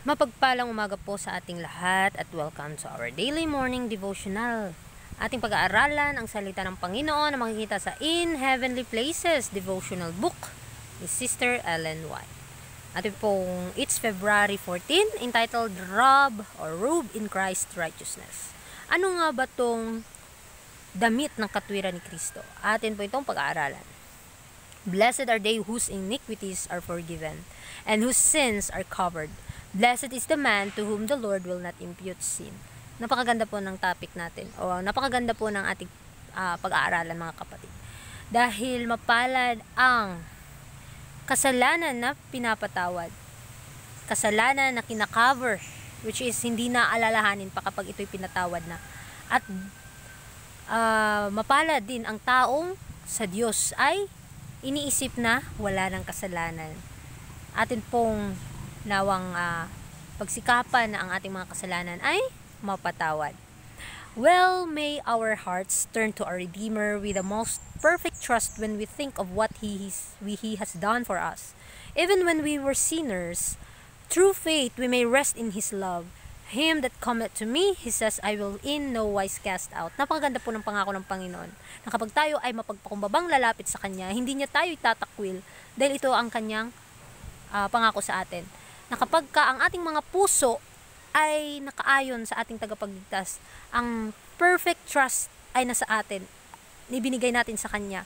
Mapagpalang umaga po sa ating lahat at welcome to our daily morning devotional. Ating pag-aaralan ang salita ng Panginoon na makikita sa In Heavenly Places devotional book ni Sister Ellen White. Ating pong it's February 14 entitled Robe in Christ's Righteousness. Ano nga ba tong damit ng katwiran ni Kristo? Atin po itong pag-aaralan. Blessed are they whose iniquities are forgiven and whose sins are covered. Blessed is the man to whom the Lord will not impute sin. Napakaganda po ng topic natin. O napakaganda po ng ating pag-aaralan, mga kapatid. Dahil mapalad ang kasalanan na pinapatawad. Kasalanan na kinakover, which is hindi na alalahanin pa kapag ito'y pinatawad na. At mapalad din ang taong sa Diyos ay iniisip na wala ng kasalanan. Atin pong nawang pagsikapan na ang ating mga kasalanan ay mapatawad. Well, may our hearts turn to our Redeemer with the most perfect trust when we think of what He has done for us. Even when we were sinners, through faith we may rest in His love. Him that cometh to me, He says, I will in no wise cast out. Napakaganda po ng pangako ng Panginoon na kapag tayo ay mapagpakumbabang lalapit sa Kanya, hindi niya tayo itatakwil dahil ito ang Kanyang pangako sa atin. Na kapag ang ating mga puso ay nakaayon sa ating tagapagligtas, ang perfect trust ay nasa atin, ibinigay natin sa Kanya,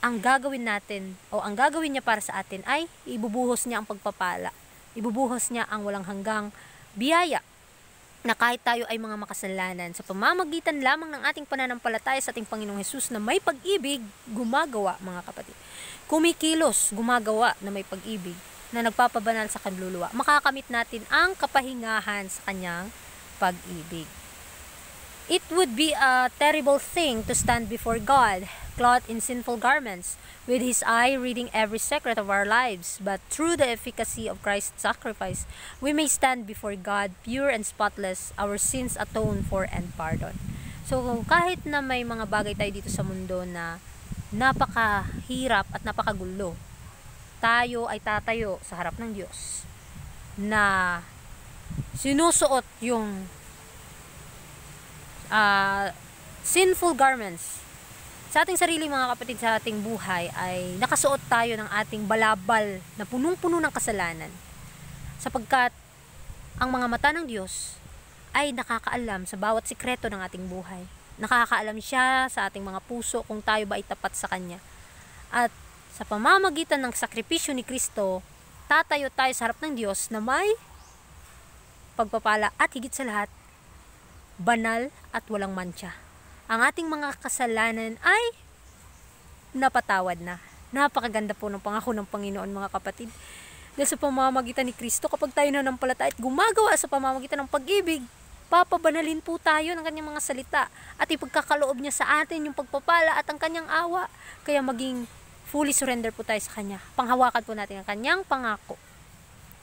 ang gagawin natin o ang gagawin niya para sa atin ay ibubuhos niya ang pagpapala, ibubuhos niya ang walang hanggang biyaya, na kahit tayo ay mga makasalanan, sa pamamagitan lamang ng ating pananampalataya sa ating Panginoong Hesus na may pag-ibig, gumagawa, mga kapatid, kumikilos, gumagawa na may pag-ibig, na nagpapabanal sa kanluluwa, makakamit natin ang kapahingahan sa Kanyang pag-ibig. It would be a terrible thing to stand before God, clothed in sinful garments, with His eye reading every secret of our lives. But through the efficacy of Christ's sacrifice, we may stand before God pure and spotless, our sins atoned for and pardoned. So kahit na may mga bagay tayo dito sa mundo na napakahirap at napakagulo, tayo ay tatayo sa harap ng Diyos na sinusuot yung sinful garments sa ating sarili, mga kapatid. Sa ating buhay ay nakasuot tayo ng ating balabal na punong-puno ng kasalanan, sapagkat ang mga mata ng Diyos ay nakakaalam sa bawat sikreto ng ating buhay. Nakakaalam siya sa ating mga puso kung tayo ba ay tapat sa Kanya. At sa pamamagitan ng sakripisyo ni Kristo, tatayo tayo sa harap ng Diyos na may pagpapala at higit sa lahat, banal at walang mantsa. Ang ating mga kasalanan ay napatawad na. Napakaganda po ng pangako ng Panginoon, mga kapatid. Dahil sa pamamagitan ni Kristo, kapag tayo nanampalataya at gumagawa sa pamamagitan ng pag-ibig, papabanalin po tayo ng Kanyang mga salita at ipagkakaloob niya sa atin yung pagpapala at ang Kanyang awa. Kaya maging fully surrender po tayo sa Kanya. Panghawakan po natin ang Kanyang pangako.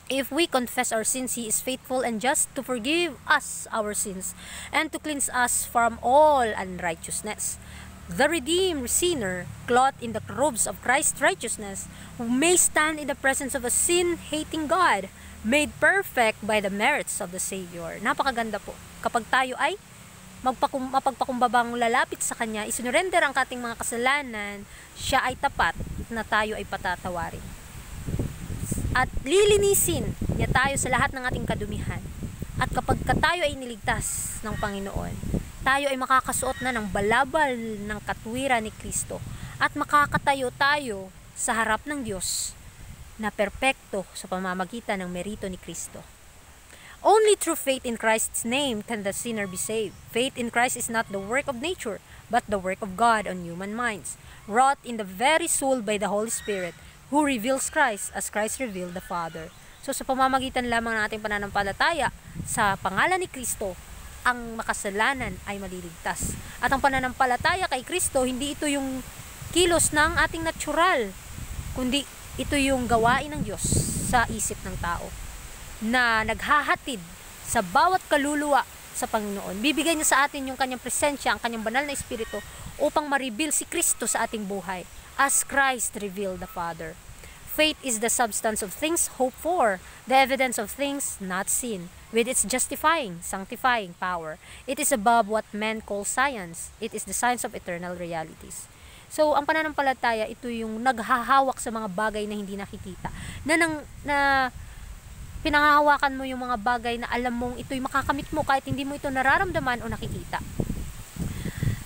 If we confess our sins, He is faithful and just to forgive us our sins and to cleanse us from all unrighteousness. The redeemed sinner, clothed in the robes of Christ's righteousness, who may stand in the presence of a sin-hating God, made perfect by the merits of the Savior. Napakaganda po. Kapag tayo ay mapagpakumbabang lalapit sa Kanya, isinurrender ang ating mga kasalanan, siya ay tapat na tayo ay patatawarin. At lilinisin niya tayo sa lahat ng ating kadumihan. At kapag tayo ay niligtas ng Panginoon, tayo ay makakasuot na ng balabal ng katwiran ni Kristo. At makakatayo tayo sa harap ng Diyos na perpekto sa pamamagitan ng merito ni Kristo. Only through faith in Christ's name can the sinner be saved. Faith in Christ is not the work of nature, but the work of God on human minds, wrought in the very soul by the Holy Spirit, who reveals Christ as Christ revealed the Father. So sa pamamagitan lamang ng ating pananampalataya sa pangalan ni Kristo, ang makasalanan ay maliligtas. At ang pananampalataya kay Kristo, hindi ito yung kilos ng ating natural, kundi ito yung gawain ng Diyos sa isip ng tao, na naghahatid sa bawat kaluluwa sa Panginoon. Bibigay niya sa atin yung Kanyang presensya, ang Kanyang banal na Espiritu, upang ma-reveal si Kristo sa ating buhay, as Christ revealed the Father. faith is the substance of things hoped for, the evidence of things not seen, with its justifying, sanctifying power. It is above what men call science. It is the science of eternal realities. So, ang pananampalataya, ito yung naghahawak sa mga bagay na hindi nakikita. Na pinangahawakan mo yung mga bagay na alam mong ito'y makakamit mo kahit hindi mo ito nararamdaman o nakikita.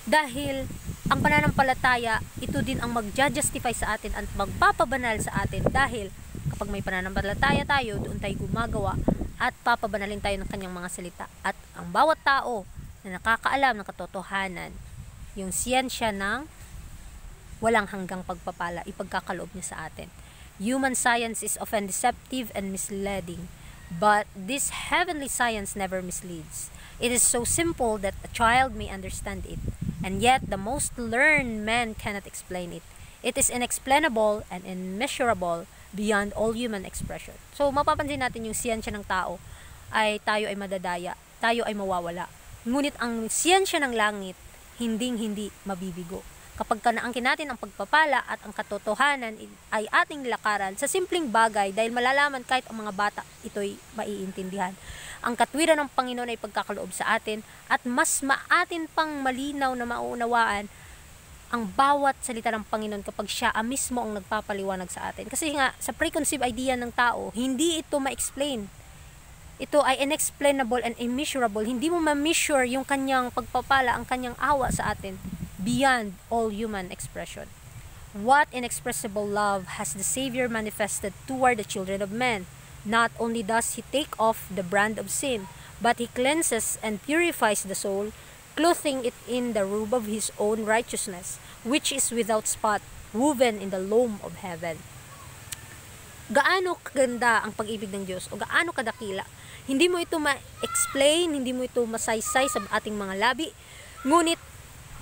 Dahil ang pananampalataya, ito din ang magja-justify sa atin at magpapabanal sa atin, dahil kapag may pananampalataya tayo, doon tayo gumagawa at papabanalin tayo ng kanyang mga salita. At ang bawat tao na nakakaalam ng katotohanan, yung siyensya ng walang hanggang pagpapala, ipagkakaloob niya sa atin. Human science is often deceptive and misleading, but this heavenly science never misleads. It is so simple that a child may understand it, and yet the most learned man cannot explain it. It is inexplainable and immeasurable beyond all human expression. So, mapapansin natin yung siyensya ng tao tayo ay madadaya, tayo ay mawawala. Ngunit ang siyensya ng langit, hinding-hindi mabibigo. Kapag naangkin natin ang pagpapala at ang katotohanan ay ating lakaran sa simpleng bagay, dahil malalaman kahit ang mga bata ito'y maiintindihan. Ang katwiran ng Panginoon ay pagkakaloob sa atin, at mas maatin pang malinaw na mauunawaan ang bawat salita ng Panginoon kapag siya mismo ang nagpapaliwanag sa atin. Kasi nga, sa preconceived idea ng tao, hindi ito ma-explain. Ito ay inexplainable and immeasurable. Hindi mo ma-measure yung kanyang pagpapala, ang kanyang awa sa atin, beyond all human expression. What inexpressible love has the Savior manifested toward the children of men? Not only does He take off the brand of sin, but He cleanses and purifies the soul, clothing it in the robe of His own righteousness, which is without spot, woven in the loam of heaven. Gaano kaganda ang pag-ibig ng Diyos, o gaano kadakila. Hindi mo ito ma-explain, hindi mo ito masaysay sa ating mga labi. Ngunit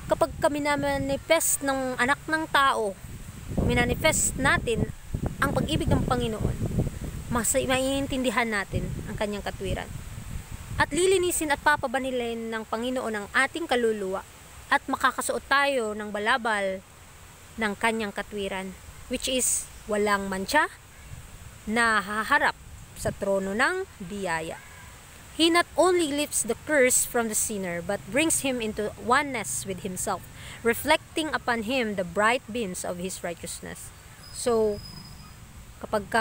kapag kami na-manifest ng anak ng tao, minanifest natin ang pag-ibig ng Panginoon, maiintindihan natin ang kanyang katwiran. At lilinisin at papabanilin ng Panginoon ang ating kaluluwa, at makakasuot tayo ng balabal ng kanyang katwiran, which is walang mancha, na haharap sa trono ng biyaya. He not only lifts the curse from the sinner, but brings him into oneness with himself, reflecting upon him the bright beams of his righteousness. So, kapag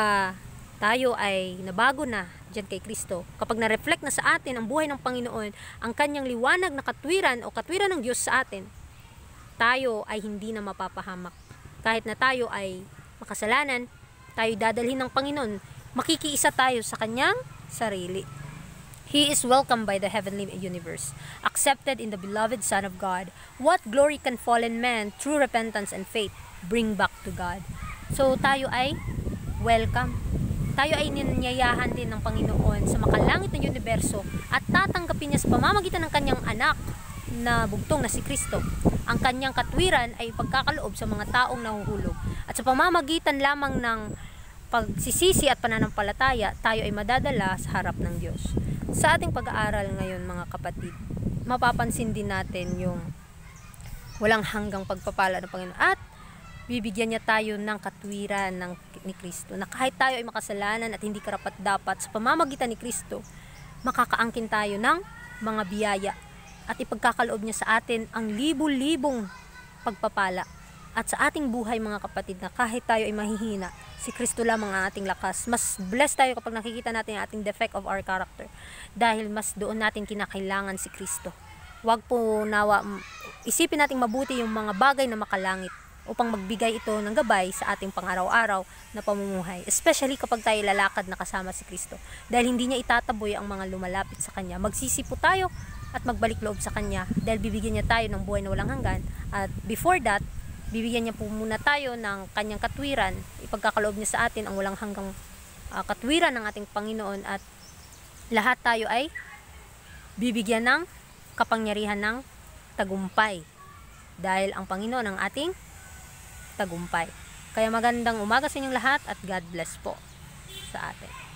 tayo ay nabago na dyan kay Kristo, kapag na-reflect na sa atin ang buhay ng Panginoon, ang kanyang liwanag na katwiran o katwiran ng Diyos sa atin, tayo ay hindi na mapapahamak. Kahit na tayo ay makasalanan, tayo dadalhin ng Panginoon, makikiisa tayo sa kanyang sarili. He is welcomed by the heavenly universe, accepted in the beloved Son of God. What glory can fallen man, through repentance and faith, bring back to God? So, tayo ay welcome. Tayo ay ninyayahan din ng Panginoon sa makalangit na universo, at tatanggapin niya sa pamamagitan ng kanyang anak na bugtong na si Kristo. Ang kanyang katwiran ay pagkakaloob sa mga taong nahuhulog. At sa pamamagitan lamang ng pagsisisi at pananampalataya, tayo ay madadala sa harap ng Diyos. Sa ating pag-aaral ngayon, mga kapatid, mapapansin din natin yung walang hanggang pagpapala ng Panginoon, at bibigyan niya tayo ng katwiran ni Kristo, na kahit tayo ay makasalanan at hindi karapat-dapat, sa pamamagitan ni Kristo, makakaangkin tayo ng mga biyaya, at ipagkakaloob niya sa atin ang libu-libong pagpapala. At sa ating buhay, mga kapatid, na kahit tayo ay mahihina, si Kristo lamang ang ating lakas. Mas blessed tayo kapag nakikita natin ang ating defect of our character, dahil mas doon natin kinakailangan si Kristo. Huwag po nawa, isipin nating mabuti yung mga bagay na makalangit, upang magbigay ito ng gabay sa ating pang-araw-araw na pamumuhay, especially kapag tayo lalakad na kasama si Kristo, dahil hindi niya itataboy ang mga lumalapit sa Kanya. Magsisipo tayo at magbalik loob sa Kanya, dahil bibigyan niya tayo ng buhay na walang hanggan. At before that, bibigyan niya po muna tayo ng kanyang katwiran, ipagkakaloob niya sa atin ang walang hanggang katwiran ng ating Panginoon, at lahat tayo ay bibigyan ng kapangyarihan ng tagumpay, dahil ang Panginoon ang ating tagumpay. Kaya magandang umaga sa inyong lahat, at God bless po sa atin.